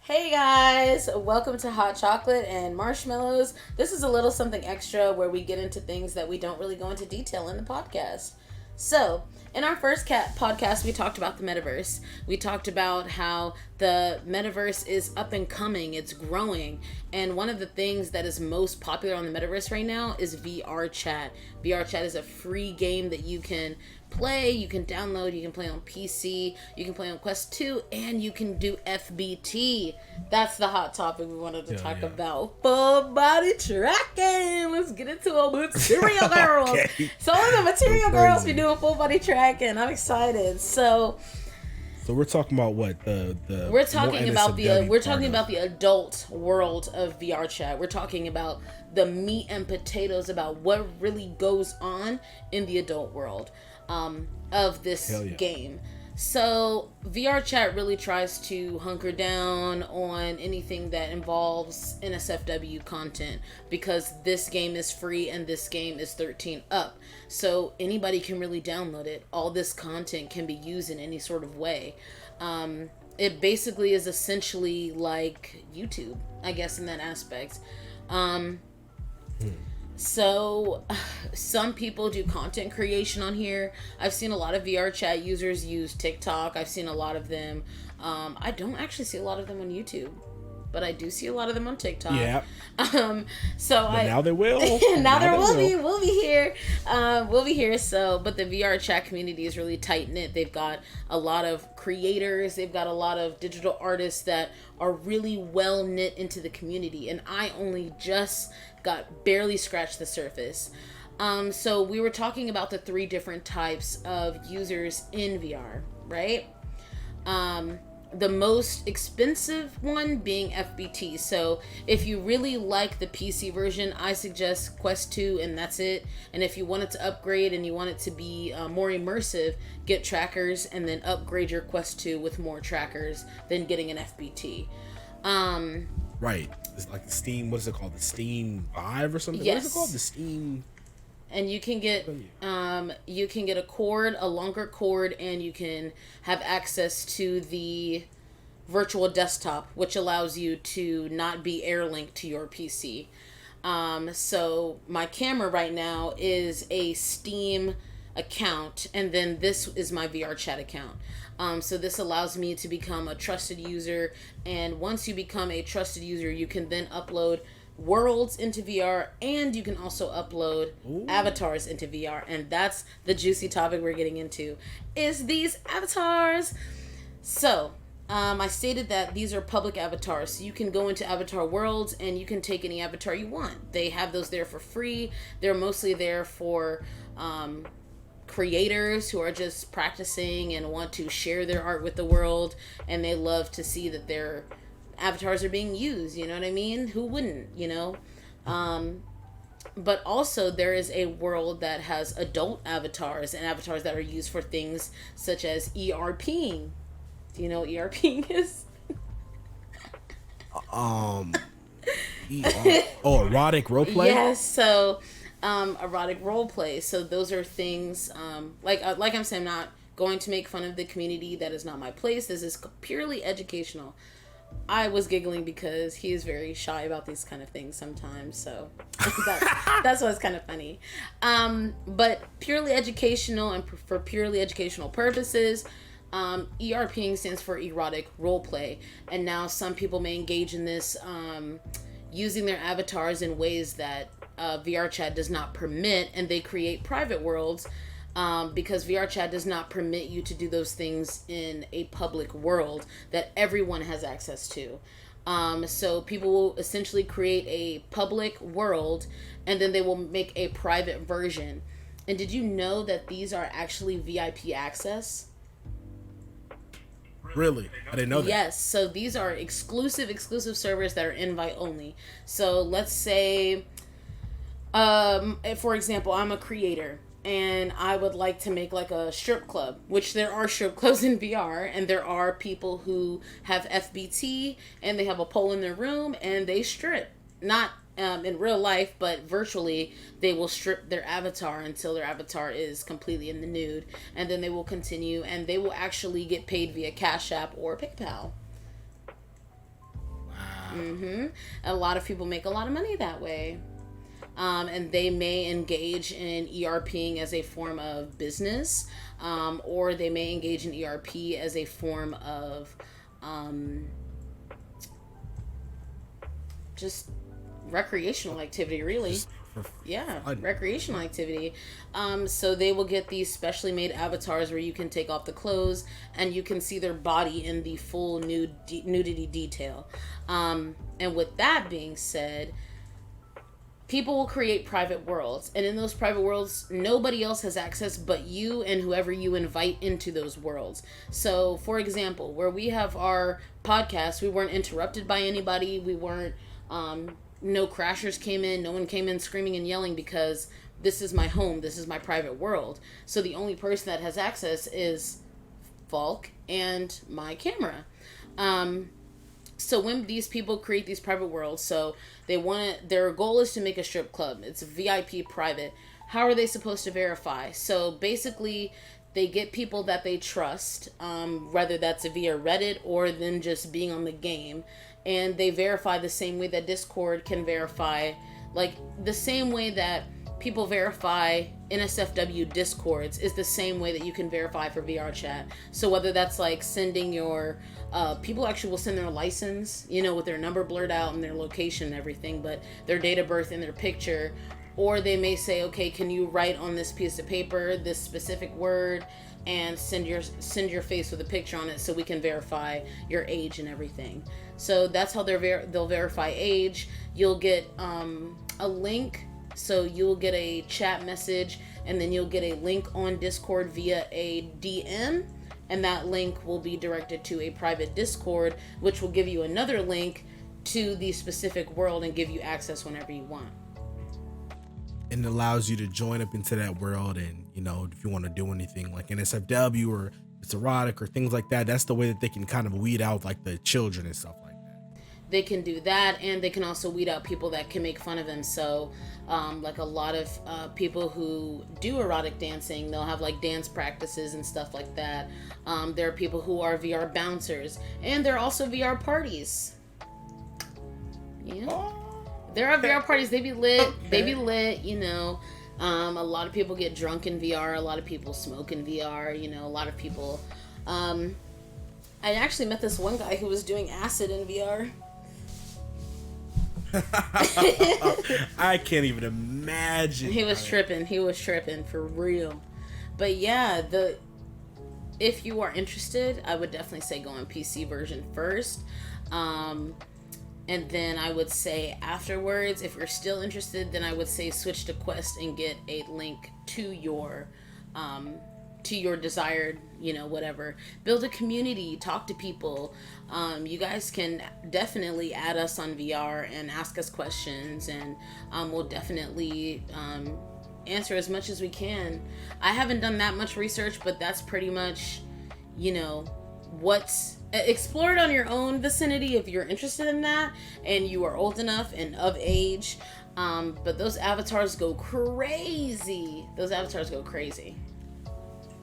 Hey guys, welcome to Hot Chocolate and Marshmallows. This is a little something extra where we get into things that we don't really go into detail in the podcast. So, in our first podcast, we talked about the metaverse. We talked about how the metaverse is up and coming, it's growing, and one of the things that is most popular on the metaverse right now is VRChat. VRChat is a free game that you can play, you can download, you can play on PC, you can play on Quest 2, and you can do FBT. That's the hot topic we wanted to talk about. Full body tracking. Let's get into it. Material girls. Okay. So the material girls be doing full body tracking. I'm excited. So we're talking about what we're talking about the adult world of VRChat. We're talking about the meat and potatoes about what really goes on in the adult world of this game. So VRChat really tries to hunker down on anything that involves NSFW content because this game is free and this game is 13 up. So anybody can really download it. All this content can be used in any sort of way. It basically is essentially like YouTube, I guess, in that aspect. So some people do content creation on here. I've seen a lot of VRChat users use TikTok. I've seen a lot of them. I don't actually see a lot of them on YouTube, but I do see a lot of them on TikTok. Yeah. Now they will. now there will be. We'll be here. We'll be here. So, but the VRChat community is really tight knit. They've got a lot of creators. They've got a lot of digital artists that are really well knit into the community. And I only just barely scratched the surface. So we were talking about the three different types of users in VR, right? The most expensive one being FBT. So if you really like the PC version, I suggest Quest 2 and that's it. And if you want it to upgrade and you want it to be more immersive, get trackers and then upgrade your Quest 2 with more trackers than getting an FBT. Right. It's like the Steam, what is it called? The Steam Vive or something? Yes. What is it called? The Steam... And you can get a cord, a longer cord, and you can have access to the virtual desktop, which allows you to not be air linked to your PC. So my camera right now is a Steam account, and then this is my VRChat account. So this allows me to become a trusted user, and once you become a trusted user, you can then upload worlds into VR, and you can also upload avatars into VR, and that's the juicy topic we're getting into, is these avatars. So I stated that these are public avatars, so you can go into avatar worlds and you can take any avatar you want. They have those there for free. They're mostly there for creators who are just practicing and want to share their art with the world, and they love to see that their avatars are being used, you know what I mean? Who wouldn't, you know? But also there is a world that has adult avatars and avatars that are used for things such as ERPing. Do you know what ERPing is? Erotic roleplay? Yes, so erotic roleplay. So those are things like I'm saying, I'm not going to make fun of the community. That is not my place. This is purely educational. I was giggling because he is very shy about these kind of things sometimes, so that's why it's kind of funny. But purely educational and for purely educational purposes, ERPing stands for erotic roleplay, and now some people may engage in this using their avatars in ways that VRChat does not permit, and they create private worlds. Because VRChat does not permit you to do those things in a public world that everyone has access to. So people will essentially create a public world and then they will make a private version. And did you know that these are actually VIP access? Really? I didn't know that. Yes, so these are exclusive servers that are invite only. So let's say, for example, I'm a creator and I would like to make like a strip club, which there are strip clubs in VR, and there are people who have FBT and they have a pole in their room and they strip. Not in real life, but virtually they will strip their avatar until their avatar is completely in the nude, and then they will continue and they will actually get paid via Cash App or PayPal. A lot of people make a lot of money that way. And they may engage in ERPing as a form of business, or they may engage in ERP as a form of just recreational activity, really. Yeah, recreational activity. So they will get these specially made avatars where you can take off the clothes and you can see their body in the full nudity detail. And with that being said, people will create private worlds, and in those private worlds, nobody else has access but you and whoever you invite into those worlds. So, for example, where we have our podcast, we weren't interrupted by anybody. We weren't, no crashers came in. No one came in screaming and yelling because this is my home. This is my private world. So the only person that has access is Falk and my camera. So when these people create these private worlds, so their goal is to make a strip club. It's VIP private. How are they supposed to verify? So basically, they get people that they trust, whether that's via Reddit or them just being on the game, and they verify the same way that Discord can verify, like the same way that people verify NSFW Discords is the same way that you can verify for VRChat. So whether that's like sending your, people actually will send their license, with their number blurred out and their location and everything, but their date of birth and their picture. Or they may say, okay, can you write on this piece of paper this specific word and send your face with a picture on it so we can verify your age and everything. So that's how they'll verify age. You'll get a link. So you'll get a chat message, and then you'll get a link on Discord via a DM, and that link will be directed to a private Discord, which will give you another link to the specific world and give you access whenever you want. And it allows you to join up into that world, and if you want to do anything like NSFW or it's erotic or things like that, that's the way that they can kind of weed out like the children and stuff like that. They can do that, and they can also weed out people that can make fun of them. So like a lot of people who do erotic dancing, they'll have like dance practices and stuff like that. There are people who are VR bouncers, and there are also VR parties. Yeah. There are VR parties. They be lit. Okay. They be lit, a lot of people get drunk in VR. A lot of people smoke in VR. A lot of people. I actually met this one guy who was doing acid in VR. I can't even imagine. He was tripping for real. But yeah, if you are interested, I would definitely say go on PC version first. And then I would say afterwards, if you're still interested, then I would say switch to Quest and get a link to your desired, whatever. Build a community, talk to people. You guys can definitely add us on VR and ask us questions, and we'll definitely answer as much as we can. I haven't done that much research, but that's pretty much, what's... Explore it on your own vicinity if you're interested in that and you are old enough and of age. But those avatars go crazy.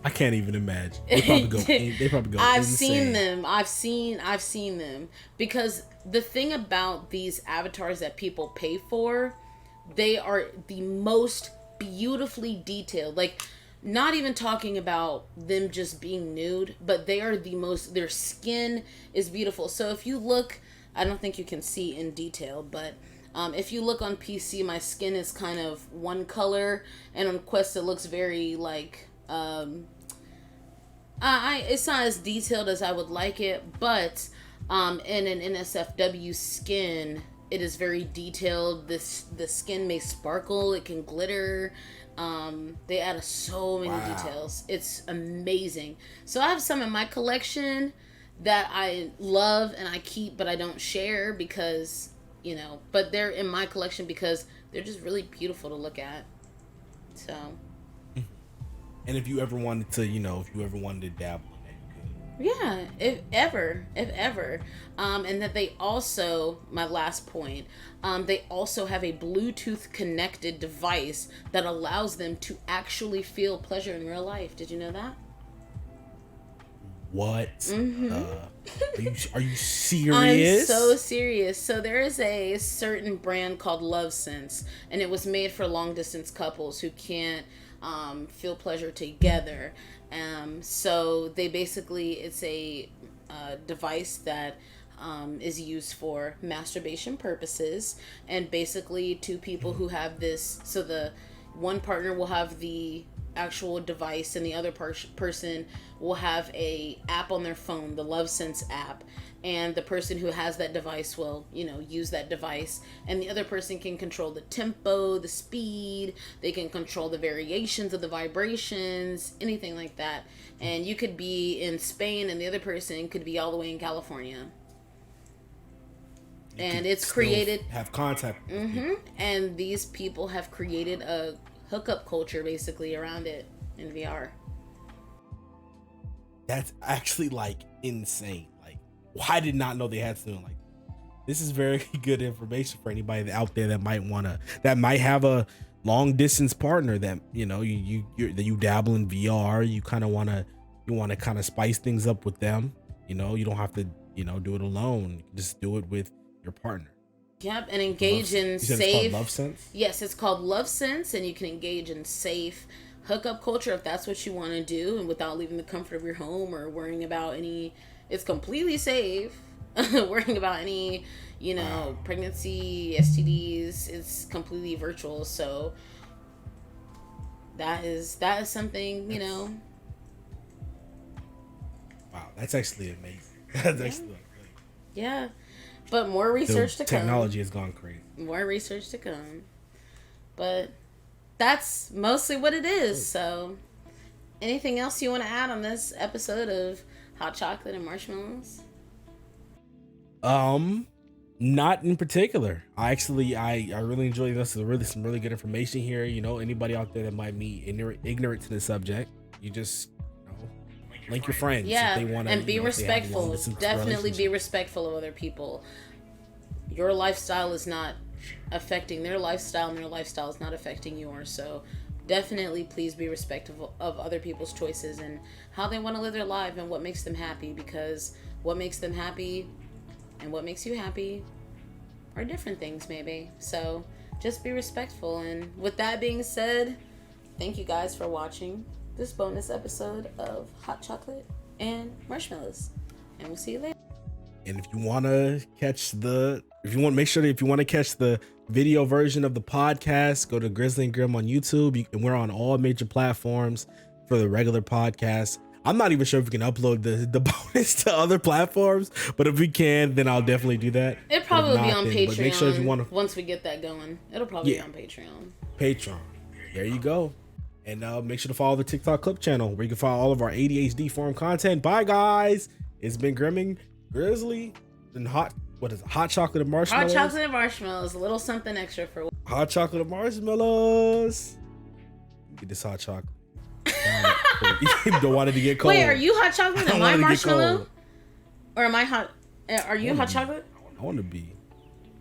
I can't even imagine. They probably go. I've insane. I've seen them because the thing about these avatars that people pay for, they are the most beautifully detailed. Like, not even talking about them just being nude, but they are their skin is beautiful. So if you look, I don't think you can see in detail, but if you look on PC, my skin is kind of one color, and on Quest it looks very like, it's not as detailed as I would like it, but in an NSFW skin, it is very detailed. The skin may sparkle, it can glitter. They add so many details. It's amazing. So I have some in my collection that I love and I keep, but I don't share because, but they're in my collection because they're just really beautiful to look at. So. And if you ever wanted to, dabble in that. Yeah, if ever. And that they also, my last point, they also have a Bluetooth connected device that allows them to actually feel pleasure in real life. Did you know that? What? Mm-hmm. Are you serious? I'm so serious. So there is a certain brand called Love Sense, and it was made for long distance couples who can't feel pleasure together. So they basically, it's a device that is used for masturbation purposes, and basically two people who have this, so the one partner will have the actual device and the other person will have a app on their phone, the Love Sense app, and the person who has that device will, use that device, and the other person can control the tempo, the speed, they can control the variations of the vibrations, anything like that. And you could be in Spain and the other person could be all the way in California. And it's created, have contact. Mm-hmm. And these people have created a hookup culture basically around it in VR. That's actually like insane. Like, I did not know they had something like this. Is very good information for anybody out there that might have a long distance partner that you dabble in VR. You want to kind of spice things up with them. You don't have to do it alone. You can just do it with your partner. Yep, and engage in safe. It's called Love Sense? Yes, it's called Love Sense, and you can engage in safe hookup culture if that's what you want to do, and without leaving the comfort of your home or worrying about any. It's completely safe. Worrying about any, pregnancy, STDs. It's completely virtual, so that is something, Wow, that's actually amazing. That's actually yeah. But more research to come. Technology has gone crazy. More research to come. But that's mostly what it is. So, anything else you want to add on this episode of Hot Chocolate and Marshmallows? Not in particular. I really enjoyed this. There's some really good information here. Anybody out there that might be ignorant to the subject, you just link your friends. Yeah, if they want to, and be respectful. Definitely be respectful of other people. Your lifestyle is not affecting their lifestyle, and their lifestyle is not affecting yours. So definitely please be respectful of other people's choices and how they want to live their life and what makes them happy, because what makes them happy and what makes you happy are different things maybe. So just be respectful. And with that being said, thank you guys for watching this bonus episode of Hot Chocolate and Marshmallows, and we'll see you later. And if you want to catch the video version of the podcast, go to Grizzly and Grim on YouTube. And we're on all major platforms for the regular podcast. I'm not even sure if we can upload the bonus to other platforms, but if we can, then I'll definitely do that. It'll probably be on Patreon. But make sure if you want to, once we get that going, it'll probably be on Patreon. There you go. And make sure to follow the TikTok clip channel where you can follow all of our ADHD forum content. Bye, guys. It's been Grimming, Grizzly, and Hot Chocolate and Marshmallows. Hot Chocolate and Marshmallows. A little something extra for Hot Chocolate and Marshmallows. Get this hot chocolate. Don't want it to get cold. Wait, are you hot chocolate? Am I marshmallow? Or am I hot? Are you hot chocolate? I want to be.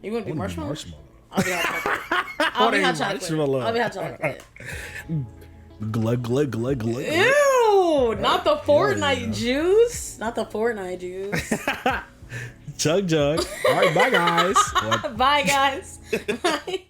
You want to be marshmallow? I'll be hot chocolate. I'll be hot chocolate. Glug, glug, glug, glug. Ew! Not the Fortnite juice. Not the Fortnite juice. Chug, jug. All right, bye, guys. Bye, guys. Bye.